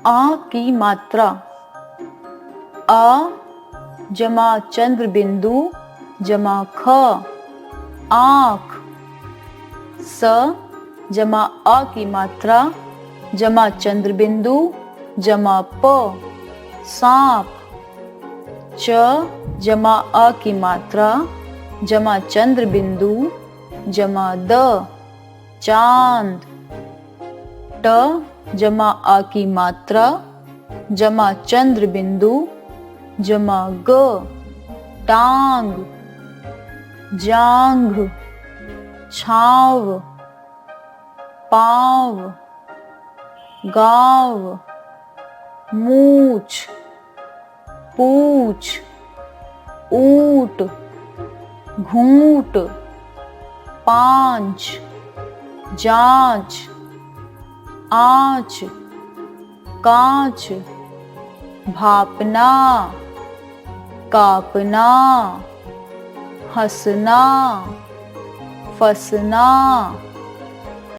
आ की मात्रा अ जमा चंद्र बिंदु जमा ख आँख। स जमा अ की मात्रा जमा चंद्र बिंदु जमा प सांप। च जमा अ की मात्रा जमा चंद्र बिंदु जमा द चांद। ट जमा अ की मात्रा जमा चंद्र बिंदु जमा ग टांग। जांघ छाव पाँव गाँव मूछ पूछ ऊंट घूंट पांच जांच आँच कांच भापना कापना हंसना फंसना